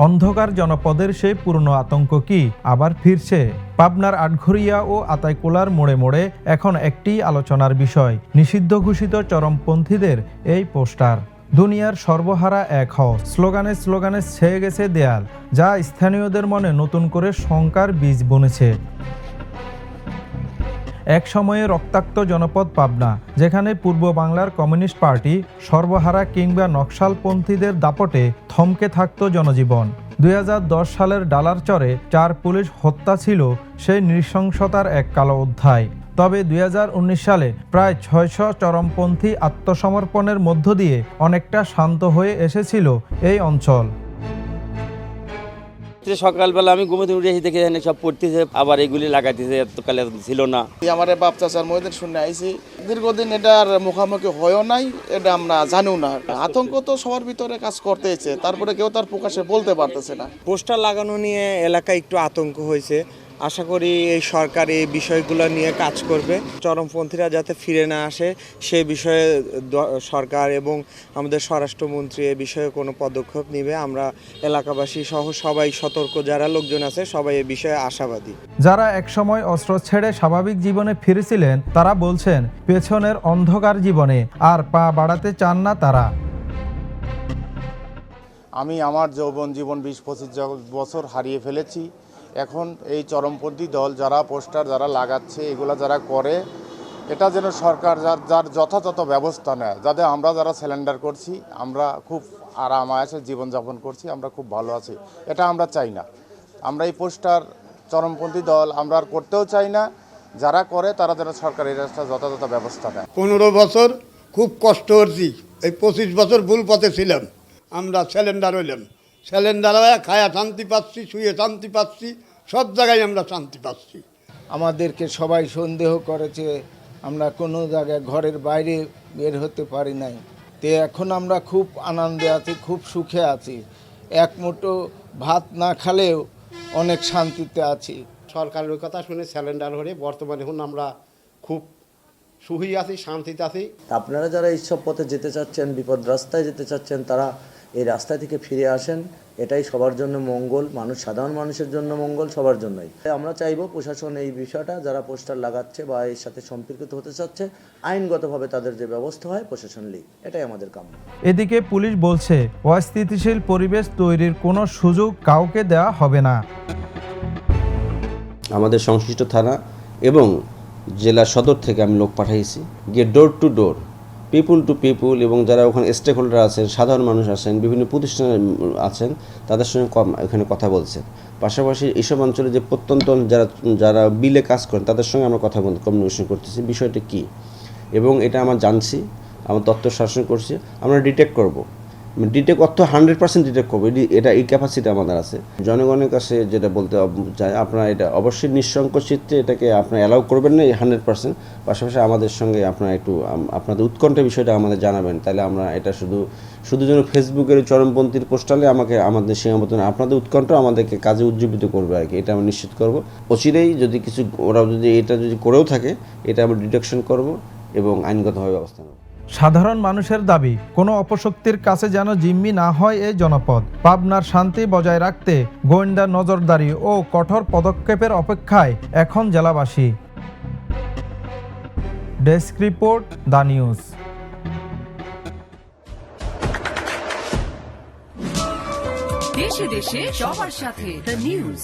অন্ধকার জনপদের সেই পুরনো আতঙ্ক কি আবার ফিরছে? পাবনার আটঘরিয়া ও আতাইকুলার মোড়ে মোড়ে এখন একটি আলোচনার বিষয়, নিষিদ্ধ ঘোষিত চরমপন্থীদের এই পোস্টার। দুনিয়ার সর্বহারা এক হও স্লোগানে স্লোগানে ছেয়ে গেছে দেয়াল, যা স্থানীয়দের মনে নতুন করে শঙ্কার বীজ বুনেছে। এক সময়ে রক্তাক্ত জনপদ পাবনা, যেখানে পূর্ব বাংলার কমিউনিস্ট পার্টি সর্বহারা কিংবা নকশালপন্থীদের দাপটে থমকে থাকত জনজীবন। 2010 সালের ডালারচরে 4 পুলিশ হত্যা ছিল সেই নৃশংসতার এক কালো অধ্যায়। তবে 2019 সালে প্রায় 600 চরমপন্থী আত্মসমর্পণের মধ্য দিয়ে অনেকটা শান্ত হয়ে এসেছিল এই অঞ্চল। সকালবেলা আমি ঘুমোতে উঠে দেখে সব পড়তেছে, আবার এগুলি লাগাইতেছে, এতকালে ছিল না। আমার বাপ চাচার মধ্যে শুনে আইছি, দীর্ঘদিন এটার মুখোমুখি হয়েও নাই, এটা আমরা জানিও না। আতঙ্ক তো সবার ভিতরে কাজ করতেছে, তারপরে কেউ তার প্রকাশে বলতে পারতেছে না। পোস্টার লাগানো নিয়ে এলাকায় একটু আতঙ্ক হয়েছে। আশা করি এই সরকার এই বিষয়গুলো নিয়ে কাজ করবে, চরমপন্থীরা যাতে ফিরে না আসে সে বিষয়ে সরকার এবং আমাদের স্বরাষ্ট্রমন্ত্রী এ বিষয়ে কোনো পদক্ষেপ নেবে। আমরা এলাকাবাসী সহ সবাই সতর্ক, যারা লোকজন আছে সবাই এ বিষয়ে আশাবাদী। যারা একসময় অস্ত্র ছেড়ে স্বাভাবিক জীবনে ফিরেছিলেন, তারা বলছেন পেছনের অন্ধকার জীবনে আর পা বাড়াতে চান না তারা। আমি আমার যৌবন জীবন 20-25 বছর হারিয়ে ফেলেছি। এখন এই চরমপন্থী দল যারা পোস্টার যারা লাগাচ্ছে, এগুলা যারা করে, এটা যেন সরকার যার যথাযথ ব্যবস্থা নেয়, যাতে আমরা যারা সিলিন্ডার করছি আমরা খুব আরাম আয়েসে জীবনযাপন করছি, আমরা খুব ভালো আছি, এটা আমরা চাই না। আমরা এই পোস্টার চরমপন্থী দল আমরা আর করতেও চাই না। যারা করে তারা যেন সরকার এর একটা যথাযথ ব্যবস্থা নেয়। 15 বছর খুব কষ্ট করছি, এই 25 বছর ভুল পথে ছিলাম। আমরা সিলিন্ডার হইলাম, সিলিন্ডার হয়ে খায়া শান্তি পাচ্ছি, শুয়ে শান্তি পাচ্ছি, সব জায়গায় আমরা শান্তি পাচ্ছি। আমাদেরকে সবাই সন্দেহ করেছে, আমরা কোনো জায়গায় ঘরের বাইরে বের হতে পারি নাই। তো এখন আমরা খুব আনন্দে আছি, খুব সুখে আছি। এক মুঠো ভাত না খেলেও অনেক শান্তিতে আছি। সরকারের কথা শুনে সিলিন্ডার হয়ে বর্তমানে এখন আমরা খুব সুখী আছি, শান্তিতে আছি। আপনারা যারা এইসব পথে যেতে চাচ্ছেন, বিপদ রাস্তায় যেতে চাচ্ছেন, তারা এই রাস্তা থেকে ফিরে আসেন। এটাই সবার জন্য মঙ্গল, সাধারণ মানুষের জন্য মঙ্গল, সবার জন্যই। আমরা চাইবো প্রশাসন এই বিষয়টা যারা পোস্টার লাগাচ্ছে বা এর সাথে সম্পর্কিত হতে চাচ্ছে, আইনগতভাবে তাদের যে ব্যবস্থা হয় প্রশাসন লিগ, এটাই আমাদের কাম্য। এদিকে পুলিশ বলছে অস্থিতিশীল পরিবেশ তৈরির কোনো সুযোগ কাউকে দেওয়া হবে না। আমাদের সংশ্লিষ্ট থানা এবং জেলা সদর থেকে আমি লোক পাঠাইছি, গিয়ে door to door, people to people, এবং যারা ওখানে স্টেক হোল্ডার আছেন, সাধারণ মানুষ আছেন, বিভিন্ন প্রতিষ্ঠান আছেন, তাদের সঙ্গে এখানে কথা বলছেন। পাশাপাশি এইসব অঞ্চলে যে প্রত্যন্ত যারা বিলে কাজ করেন তাদের সঙ্গে আমরা কথা কমিউনিকেশন করতেছি, বিষয়টা কী, এবং এটা আমরা জানছি, আমরা তথ্য শাসন করছি, আমরা ডিটেক্ট করব, অর্থ 100% ডিটেক্ট করবো, এটা এই ক্যাপাসিটি আমাদের আছে। জনগণের কাছে যেটা বলতে চাই, আপনারা এটা অবশ্যই নিঃসংকোচ চিত্তে এটাকে আপনারা অ্যালাউ করবেন না, এই 100%। পাশাপাশি আমাদের সঙ্গে আপনারা একটু আপনাদের উৎকণ্ঠা বিষয়টা আমাদের জানাবেন, তাহলে আমরা এটা শুধু যেন ফেসবুকের চরমপন্থীর পোস্টালে আমাদের সীমাবদ্ধ না, আপনাদের উৎকণ্ঠ আমাদেরকে কাজে উজ্জীবিত করবে আর কি, এটা আমরা নিশ্চিত করব। অচিরেই যদি কিছু ওরা যদি করেও থাকে, এটা আমরা ডিটেকশন করব এবং আইনগতভাবে ব্যবস্থা নেব। সাধারণ মানুষের দাবি, কোনো অপশক্তির কাছে যেন জিম্মি না হয় এই জনপদ। পাবনার শান্তি বজায় রাখতে গোয়েন্দা নজরদারি ও কঠোর পদক্ষেপের অপেক্ষায় এখন জেলাবাসী। Desk report, the news. দেশে দেশে সবার সাথে দ্য নিউজ।